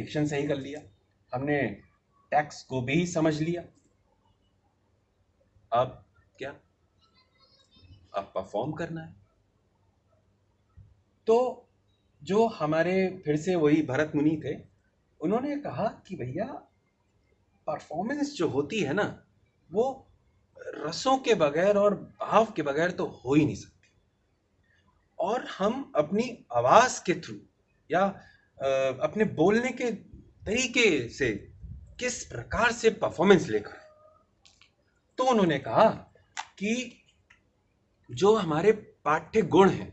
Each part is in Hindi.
डिक्शन सही कर लिया, हमने टेक्स्ट को भी समझ लिया। अब क्या, अब परफॉर्म करना है। तो जो हमारे फिर से वही भरत मुनि थे, उन्होंने कहा कि भैया परफॉर्मेंस जो होती है ना, वो रसों के बगैर और भाव के बगैर तो हो ही नहीं सकती। और हम अपनी आवाज के थ्रू या अपने बोलने के तरीके से किस प्रकार से परफॉर्मेंस लेकर, तो उन्होंने कहा कि जो हमारे पाठ्य गुण हैं,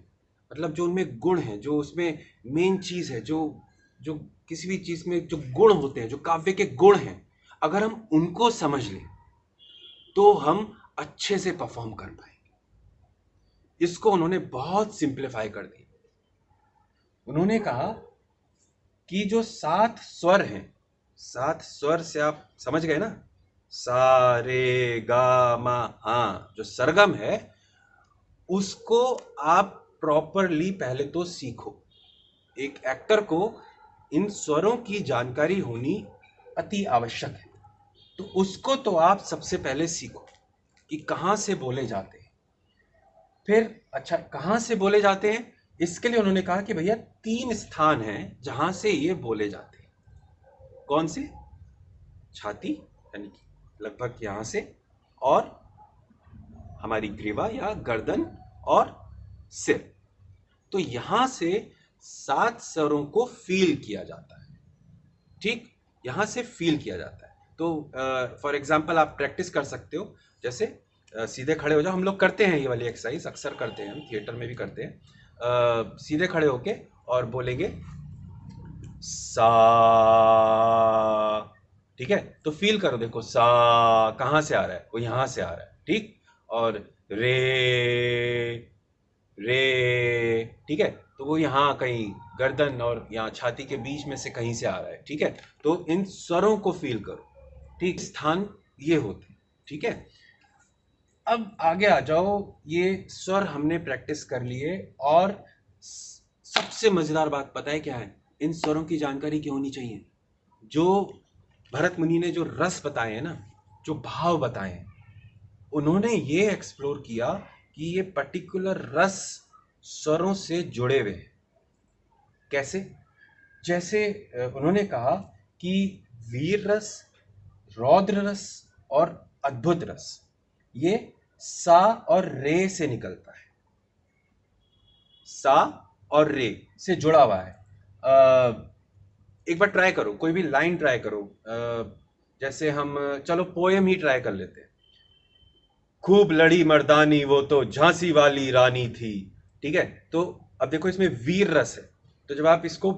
मतलब जो उनमें गुण है, जो उसमें मेन चीज है, जो जो किसी भी चीज में जो गुण होते हैं, जो काव्य के गुण हैं, अगर हम उनको समझ लें तो हम अच्छे से परफॉर्म कर पाएंगे। इसको उन्होंने बहुत सिंप्लीफाई कर दिया। उन्होंने कहा कि जो 7 स्वर हैं, 7 स्वर से आप समझ गए ना, सा रे गा मा, हाँ, जो सरगम है उसको आप प्रॉपरली पहले तो सीखो। एक एक्टर को इन स्वरों की जानकारी होनी अति आवश्यक है। तो उसको तो आप सबसे पहले सीखो कि कहाँ से बोले जाते हैं। फिर अच्छा, कहाँ से बोले जाते हैं, इसके लिए उन्होंने कहा कि भैया 3 स्थान हैं जहां से ये बोले जाते हैं। कौन से? छाती यानी कि लगभग यहां से, और हमारी ग्रीवा या गर्दन, और सिर। तो यहां से 7 स्वरों को फील किया जाता है। ठीक, यहां से फील किया जाता है। तो फॉर एग्जाम्पल आप प्रैक्टिस कर सकते हो। जैसे सीधे खड़े हो जाओ, हम लोग करते हैं ये वाली एक्सरसाइज, अक्सर करते हैं, हम थिएटर में भी करते हैं। सीधे खड़े होके और बोलेंगे सा। ठीक है, तो फील करो, देखो सा कहाँ से आ रहा है, वो यहां से आ रहा है। ठीक, और रे, रे, ठीक है, तो वो यहाँ कहीं गर्दन और यहाँ छाती के बीच में से कहीं से आ रहा है। ठीक है, तो इन स्वरों को फील करो। ठीक, स्थान ये होते हैं। ठीक है, अब आगे आ जाओ। ये स्वर हमने प्रैक्टिस कर लिए, और सबसे मजेदार बात पता है क्या है? इन स्वरों की जानकारी क्या होनी चाहिए? जो भरत मुनि ने जो रस बताए हैं ना, जो भाव बताए हैं, उन्होंने ये एक्सप्लोर किया कि ये पर्टिकुलर रस स्वरों से जुड़े हुए हैं। कैसे? जैसे उन्होंने कहा कि वीर रस, रौद्र रस और अद्भुत रस, ये सा और रे से निकलता है। सा और रे से जुड़ा हुआ है। एक बार ट्राई करो, कोई भी लाइन ट्राई करो। जैसे हम, चलो पोएम ही ट्राई कर लेते हैं। खूब लड़ी मर्दानी वो तो झांसी वाली रानी थी। ठीक है, तो अब देखो इसमें वीर रस है, तो जब आप इसको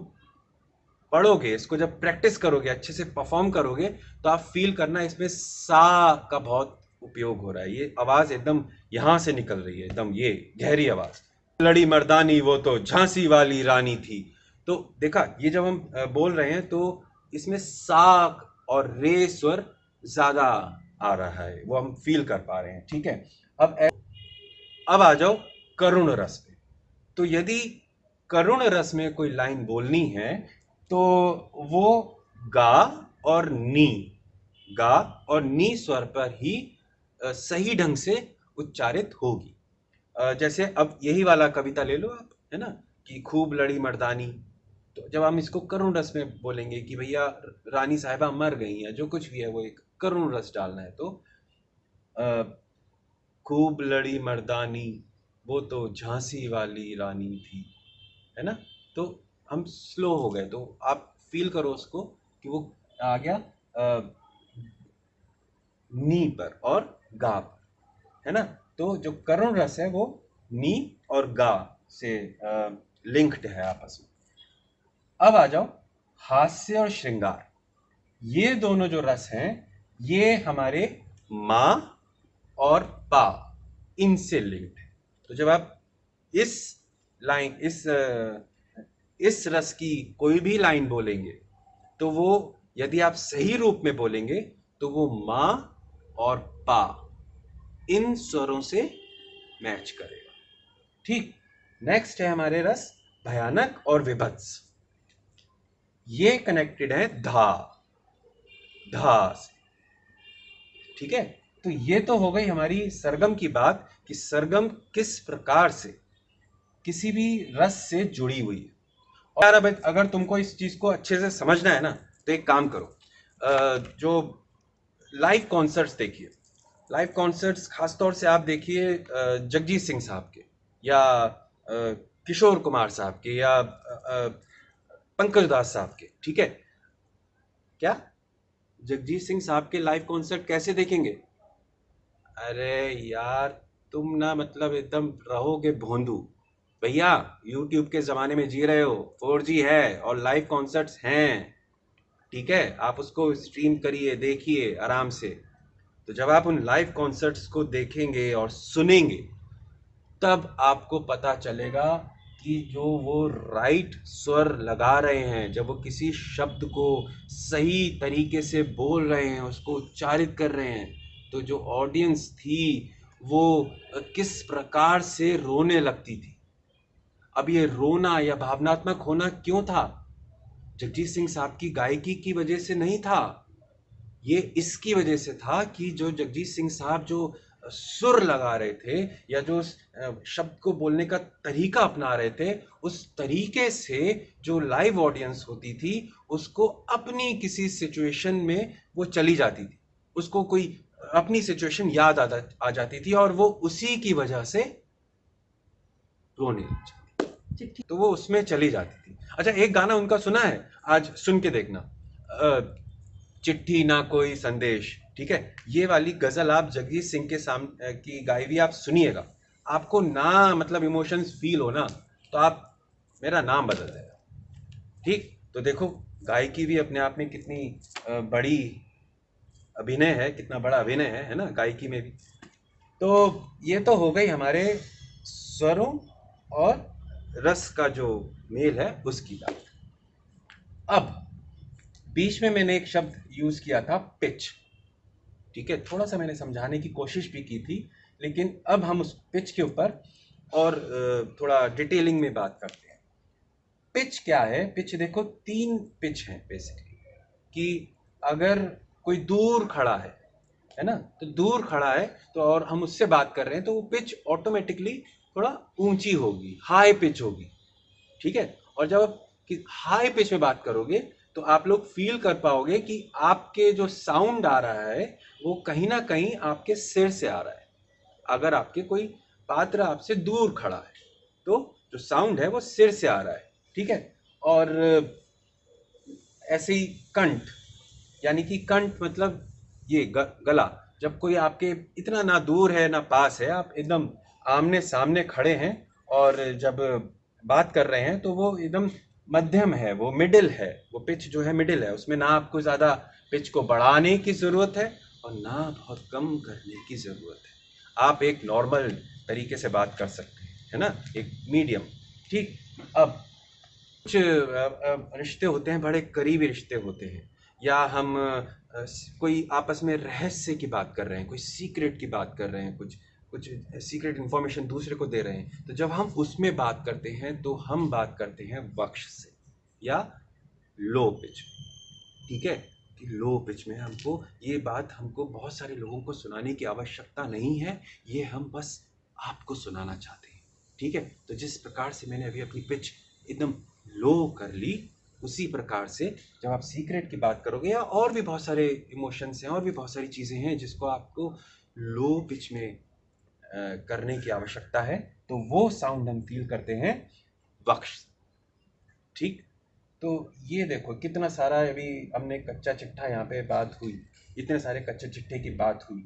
पढ़ोगे, इसको जब प्रैक्टिस करोगे, अच्छे से परफॉर्म करोगे, तो आप फील करना इसमें सा का बहुत उपयोग हो रहा है। ये आवाज एकदम यहां से निकल रही है, एकदम ये गहरी आवाज। लड़ी मर्दानी वो तो झांसी वाली रानी थी। तो देखा, ये जब हम बोल रहे हैं तो इसमें सा और रे स्वर ज्यादा आ रहा है, वो हम फील कर पा रहे हैं। ठीक है, अब आ जाओ करुण रस पे। तो यदि करुण रस में कोई लाइन बोलनी है तो वो गा और नी, गा और नी स्वर पर ही सही ढंग से उच्चारित होगी। जैसे अब यही वाला कविता ले लो आप, है ना, कि खूब लड़ी मर्दानी। तो जब हम इसको करुण रस में बोलेंगे कि भैया रानी साहिबा मर गई हैं, जो कुछ भी है वो एक करुण रस डालना है, तो खूब लड़ी मर्दानी वो तो झांसी वाली रानी थी, है ना। तो हम स्लो हो गए, तो आप फील करो उसको कि वो आ गया नी पर और गा पर, है ना। तो जो करुण रस है वो नी और गा से लिंक्ड है आपस में। अब आ जाओ हास्य और श्रृंगार। ये दोनों जो रस हैं, ये हमारे मा और पा, इनसे लिंक्ड है। तो जब आप इस लाइन, इस रस की कोई भी लाइन बोलेंगे, तो वो यदि आप सही रूप में बोलेंगे तो वो मा और पा, इन स्वरों से मैच करेगा। ठीक, नेक्स्ट है हमारे रस भयानक और विभत्स। ये कनेक्टेड है धा, धा से। ठीक है, तो ये तो हो गई हमारी सरगम की बात कि सरगम किस प्रकार से किसी भी रस से जुड़ी हुई है। और यार अब अगर तुमको इस चीज को अच्छे से समझना है ना, तो एक काम करो, जो लाइव कॉन्सर्ट्स देखिए, लाइव कॉन्सर्ट्स खासतौर से आप देखिए जगजीत सिंह साहब के, या किशोर कुमार साहब के, या पंकज उधास साहब के। ठीक है, क्या जगजीत सिंह साहब के लाइव कॉन्सर्ट कैसे देखेंगे? अरे यार, तुम ना मतलब एकदम रहोगे भोंदू। भैया, यूट्यूब के ज़माने में जी रहे हो, 4G है और लाइव कॉन्सर्ट्स हैं। ठीक है, आप उसको स्ट्रीम करिए, देखिए आराम से। तो जब आप उन लाइव कॉन्सर्ट्स को देखेंगे और सुनेंगे, तब आपको पता चलेगा कि जो वो राइट स्वर लगा रहे हैं, जब वो किसी शब्द को सही तरीके से बोल रहे हैं, उसको उच्चारित कर रहे हैं, तो जो ऑडियंस थी वो किस प्रकार से रोने लगती थी। अब ये रोना या भावनात्मक होना क्यों था? जगजीत सिंह साहब की गायकी की वजह से नहीं था। ये इसकी वजह से था कि जो जगजीत सिंह साहब जो सुर लगा रहे थे, या जो शब्द को बोलने का तरीका अपना रहे थे, उस तरीके से जो लाइव ऑडियंस होती थी, उसको अपनी किसी सिचुएशन में वो चली जाती थी, उसको कोई अपनी सिचुएशन याद आ जाती थी, और वो उसी की वजह से रोने लग जाती थी, तो वो उसमें चली जाती थी। अच्छा, एक गाना उनका सुना है, आज सुन के देखना, चिट्ठी ना कोई संदेश। ठीक है, ये वाली गजल आप जगजीत सिंह के सामने की गाई हुई आप सुनिएगा, आपको ना मतलब इमोशंस फील हो ना, तो आप मेरा नाम बदल देना। ठीक, तो देखो, गायकी भी अपने आप में कितनी बड़ी अभिनय है, कितना बड़ा अभिनय है ना, गायकी में भी। तो ये तो हो गई हमारे स्वरों और रस का जो मेल है उसकी बात। अब बीच में मैंने एक शब्द यूज किया था, पिच। ठीक है, थोड़ा सा मैंने समझाने की कोशिश भी की थी, लेकिन अब हम उस पिच के ऊपर और थोड़ा डिटेलिंग में बात करते हैं। पिच क्या है? पिच देखो, 3 पिच है बेसिकली। कि अगर कोई दूर खड़ा है ना, तो दूर खड़ा है, तो और हम उससे बात कर रहे हैं, तो वो पिच ऑटोमेटिकली थोड़ा ऊंची होगी, हाई पिच होगी। ठीक है, और जब आप हाई पिच में बात करोगे, तो आप लोग फील कर पाओगे कि आपके जो साउंड आ रहा है वो कहीं ना कहीं आपके सिर से आ रहा है। अगर आपके कोई पात्र आपसे दूर खड़ा है, तो जो साउंड है वो सिर से आ रहा है। ठीक है, और ऐसे ही कंठ, यानी कि कंठ मतलब ये गला, जब कोई आपके इतना ना दूर है ना पास है, आप एकदम आमने सामने खड़े हैं, और जब बात कर रहे हैं, तो वो एकदम मध्यम है, वो मिडिल है, वो पिच जो है मिडिल है, उसमें ना आपको ज़्यादा पिच को बढ़ाने की ज़रूरत है और ना बहुत कम करने की ज़रूरत है। आप एक नॉर्मल तरीके से बात कर सकते हैं, है ना, एक मीडियम। ठीक, अब कुछ रिश्ते होते हैं, बड़े करीबी रिश्ते होते हैं, या हम कोई आपस में रहस्य की बात कर रहे हैं, कोई सीक्रेट की बात कर रहे हैं, कुछ कुछ सीक्रेट इंफॉर्मेशन दूसरे को दे रहे हैं, तो जब हम उसमें बात करते हैं, तो हम बात करते हैं वक्ष से, या लो पिच। ठीक है, कि लो पिच में हमको ये बात, हमको बहुत सारे लोगों को सुनाने की आवश्यकता नहीं है, ये हम बस आपको सुनाना चाहते हैं। ठीक है, तो जिस प्रकार से मैंने अभी अपनी पिच एकदम लो कर ली, उसी प्रकार से जब आप सीक्रेट की बात करोगे, या और भी बहुत सारे इमोशंस हैं, और भी बहुत सारी चीज़ें हैं जिसको आपको लो पिच में करने की आवश्यकता है, तो वो साउंड हम फील करते हैं वक्ष। ठीक, तो ये देखो कितना सारा अभी हमने कच्चा चिट्ठा यहाँ पे बात हुई, इतने सारे कच्चे चिट्ठे की बात हुई।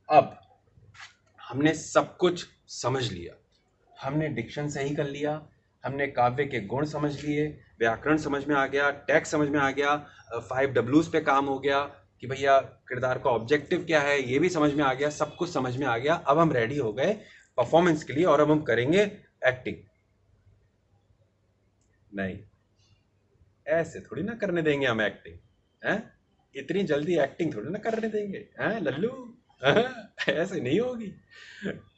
अब हमने सब कुछ समझ लिया, हमने डिक्शन सही कर लिया, हमने काव्य के गुण समझ लिए, व्याकरण समझ में आ गया, टैक्स समझ में आ गया, 5 Ws पे काम हो गया, कि भैया किरदार का ऑब्जेक्टिव क्या है ये भी समझ में आ गया, सब कुछ समझ में आ गया। अब हम रेडी हो गए परफॉर्मेंस के लिए, और अब हम करेंगे एक्टिंग। नहीं, ऐसे थोड़ी ना करने देंगे हम एक्टिंग, हैं? इतनी जल्दी एक्टिंग थोड़ी ना करने देंगे, हैं लल्लू? हैं? ऐसे नहीं होगी।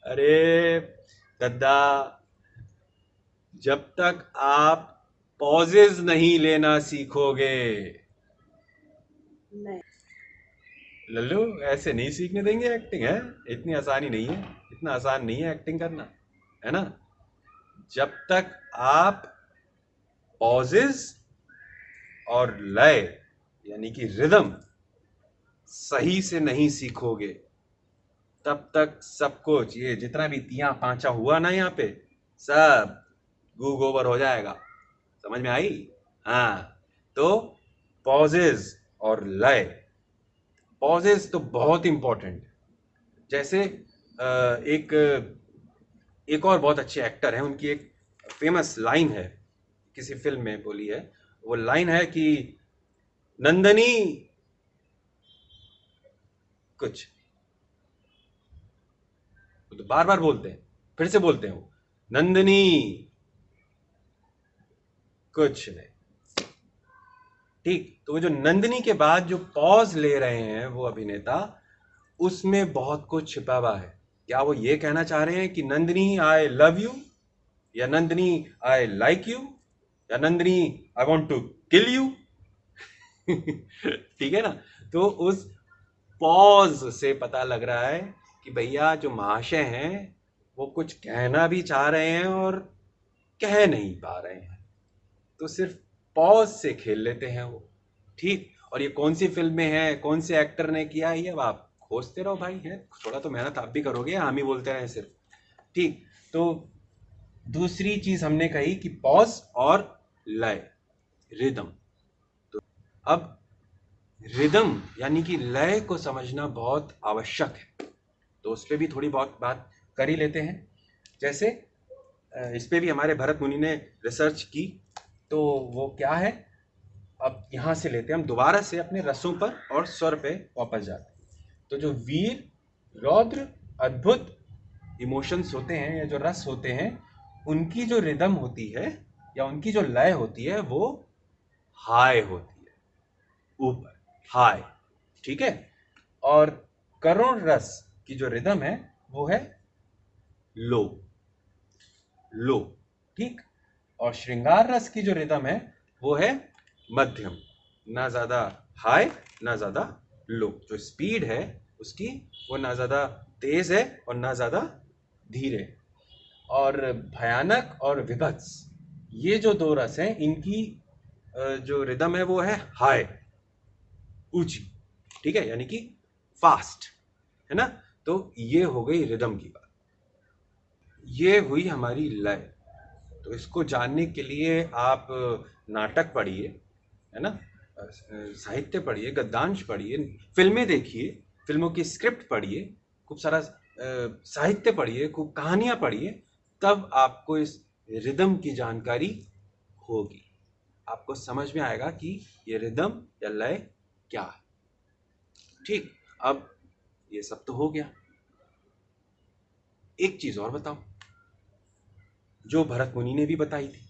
अरे दद्दा, जब तक आप पॉजेज नहीं लेना सीखोगे। नहीं। लल्लू, ऐसे नहीं सीखने देंगे एक्टिंग, है इतनी आसानी नहीं है, इतना आसान नहीं है एक्टिंग करना, है ना। जब तक आप पॉजेज और लय यानी कि रिदम सही से नहीं सीखोगे, तब तक सब कुछ ये जितना भी तिया पांचा हुआ ना यहाँ पे, सब गू गोबर हो जाएगा। समझ में आई? हाँ। तो पॉजेज और लय, पॉजेज तो बहुत इंपॉर्टेंट। जैसे एक एक और बहुत अच्छे एक्टर हैं, उनकी एक फेमस लाइन है, किसी फिल्म में बोली है। वो लाइन है कि नंदनी कुछ, वो तो बार बार बोलते हैं, फिर से बोलते हैं वो, नंदनी कुछ नहीं। ठीक, तो वो जो नंदनी के बाद जो पॉज ले रहे हैं वो अभिनेता, उसमें बहुत कुछ छिपा हुआ है। क्या वो ये कहना चाह रहे हैं कि नंदनी आई लव यू, या नंदनी आई लाइक यू, या Nandini I want to kill you? ठीक है ना। तो उस पॉज से पता लग रहा है कि भैया जो महाशय हैं वो कुछ कहना भी चाह रहे हैं और कह नहीं पा रहे हैं, तो सिर्फ पॉज से खेल लेते हैं वो। ठीक, और ये कौन सी फिल्म में है, कौन से एक्टर ने किया है, ये अब आप खोजते रहो भाई, है थोड़ा तो मेहनत आप भी करोगे, हम ही बोलते रहे सिर्फ। ठीक, तो दूसरी चीज हमने कही कि पॉज और लय, रिदम। तो अब रिदम यानी कि लय को समझना बहुत आवश्यक है, तो उस पर भी थोड़ी बहुत बात कर ही लेते हैं। जैसे इस पे भी हमारे भरत मुनि ने रिसर्च की, तो वो क्या है, अब यहाँ से लेते हैं हम दोबारा से अपने रसों पर और स्वर पे वापस जाते हैं। तो जो वीर, रौद्र, अद्भुत इमोशंस होते हैं या जो रस होते हैं, उनकी जो रिदम होती है या उनकी जो लय होती है वो हाई होती है, ऊपर, हाई। ठीक है। और करुण रस की जो रिदम है वो है लो, लो। ठीक, और श्रृंगार रस की जो रिदम है वो है मध्यम, ना ज्यादा हाई ना ज्यादा लो। जो स्पीड है उसकी, वो ना ज्यादा तेज है और ना ज्यादा धीरे। और भयानक और विभत्स, ये जो दो रस हैं, इनकी जो रिदम है वो है हाई, ऊंची। ठीक है, यानी कि फास्ट, है ना। तो ये हो गई रिदम की बात, ये हुई हमारी लय। तो इसको जानने के लिए आप नाटक पढ़िए, है ना, साहित्य पढ़िए, गद्यांश पढ़िए, फिल्में देखिए, फिल्मों की स्क्रिप्ट पढ़िए, खूब सारा साहित्य पढ़िए, खूब कहानियां पढ़िए, तब आपको इस रिदम की जानकारी होगी। आपको समझ में आएगा कि ये रिदम या लय क्या है। ठीक, अब ये सब तो हो गया। एक चीज और बताओ, जो भरत मुनि ने भी बताई थी।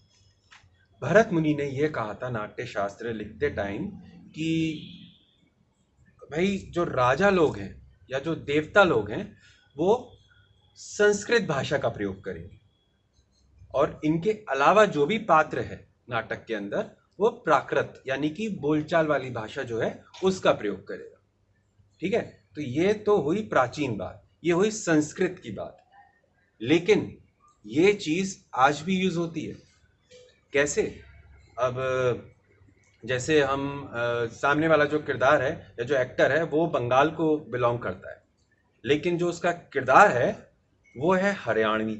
भरत मुनि ने यह कहा था नाट्य शास्त्र लिखते टाइम कि भाई जो राजा लोग हैं या जो देवता लोग हैं वो संस्कृत भाषा का प्रयोग करेंगे, और इनके अलावा जो भी पात्र है नाटक के अंदर वो प्राकृत यानी कि बोलचाल वाली भाषा जो है उसका प्रयोग करेगा। ठीक है, तो ये तो हुई प्राचीन बात, ये हुई संस्कृत की बात। लेकिन ये चीज आज भी यूज होती है। कैसे? अब जैसे हम सामने वाला जो किरदार है या जो एक्टर है वो बंगाल को बिलोंग करता है, लेकिन जो उसका किरदार है वो है हरियाणवी।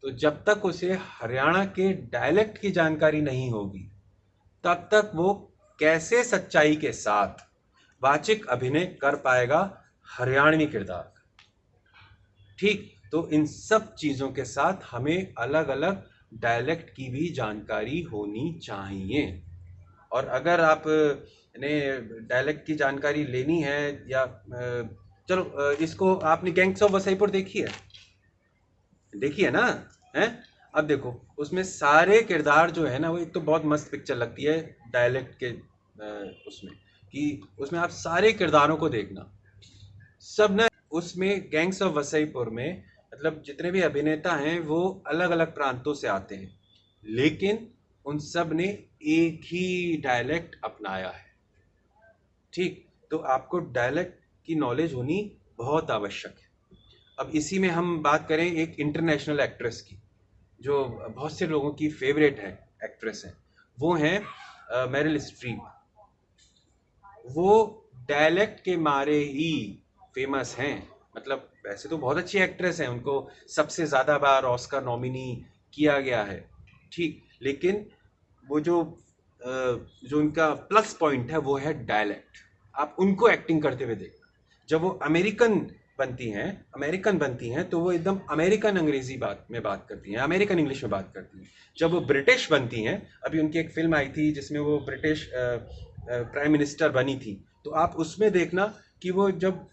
तो जब तक उसे हरियाणा के डायलेक्ट की जानकारी नहीं होगी, तब तक वो कैसे सच्चाई के साथ वाचिक अभिनय कर पाएगा हरियाणवी किरदार। ठीक, तो इन सब चीजों के साथ हमें अलग अलग डायलेक्ट की भी जानकारी होनी चाहिए। और अगर आप ने डायलेक्ट की जानकारी लेनी है, या चलो इसको आपने गैंग्स ऑफ वसईपुर देखी है, देखी है ना, है। अब देखो उसमें सारे किरदार जो है ना, वो एक तो बहुत मस्त पिक्चर लगती है डायलेक्ट के उसमें, कि उसमें आप सारे किरदारों को देखना, सब ना उसमें गैंग्स ऑफ वसईपुर में, मतलब जितने भी अभिनेता हैं वो अलग अलग प्रांतों से आते हैं, लेकिन उन सब ने एक ही डायलेक्ट अपनाया है। ठीक, तो आपको डायलेक्ट की नॉलेज होनी बहुत आवश्यक है। अब इसी में हम बात करें एक इंटरनेशनल एक्ट्रेस की, जो बहुत से लोगों की फेवरेट है, एक्ट्रेस है, वो हैं मेरिल स्ट्रीप। वो डायलेक्ट के मारे ही फेमस हैं। मतलब वैसे तो बहुत अच्छी एक्ट्रेस हैं, उनको सबसे ज़्यादा बार ऑस्कर नॉमिनी किया गया है, ठीक, लेकिन वो जो उनका प्लस पॉइंट है वो है डायलेक्ट। आप उनको एक्टिंग करते हुए देखना, जब वो अमेरिकन बनती हैं तो वो एकदम अमेरिकन अंग्रेजी में बात करती हैं, अमेरिकन इंग्लिश में बात करती हैं। जब वो ब्रिटिश बनती हैं, अभी उनकी एक फिल्म आई थी जिसमें वो ब्रिटिश प्राइम मिनिस्टर बनी थी, तो आप उसमें देखना कि वो जब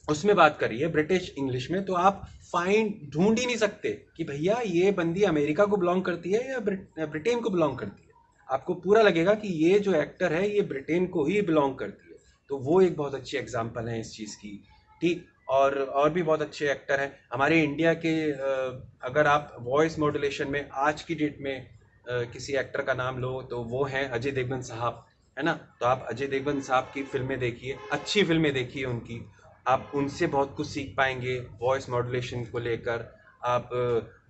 उसमें बात कर रही है ब्रिटिश इंग्लिश में, तो आप ढूंढ ही नहीं सकते कि भैया ये बंदी अमेरिका को बिलोंग करती है या ब्रिटेन को बिलोंग करती है। आपको पूरा लगेगा कि ये जो एक्टर है ये ब्रिटेन को ही बिलोंग करती है। तो वो एक बहुत अच्छी एग्जांपल है इस चीज़ की, ठीक। और भी बहुत अच्छे एक्टर हैं हमारे इंडिया के। अगर आप वॉइस मॉड्यूलेशन में आज की डेट में किसी एक्टर का नाम लो तो वो हैं अजय देवगन साहब, है ना। तो आप अजय देवगन साहब की फिल्में देखिए, अच्छी फिल्में देखिए उनकी, आप उनसे बहुत कुछ सीख पाएंगे वॉइस मॉड्यूलेशन को लेकर। आप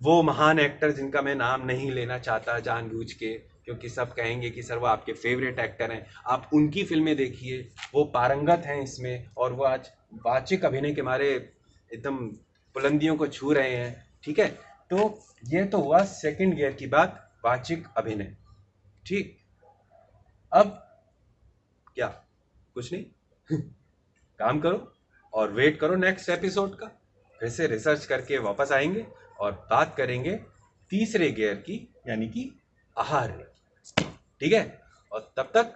वो महान एक्टर जिनका मैं नाम नहीं लेना चाहता जानबूझ के, क्योंकि सब कहेंगे कि सर वो आपके फेवरेट एक्टर हैं, आप उनकी फिल्में देखिए, वो पारंगत हैं इसमें, और वो आज वाचिक अभिनय के मारे एकदम बुलंदियों को छू रहे हैं, ठीक है। तो ये तो हुआ सेकंड गियर की बात, वाचिक अभिनय, ठीक। अब क्या, कुछ नहीं काम करो और वेट करो नेक्स्ट एपिसोड का। फिर से रिसर्च करके वापस आएंगे और बात करेंगे तीसरे गियर की, यानी कि आहार, ठीक है। और तब तक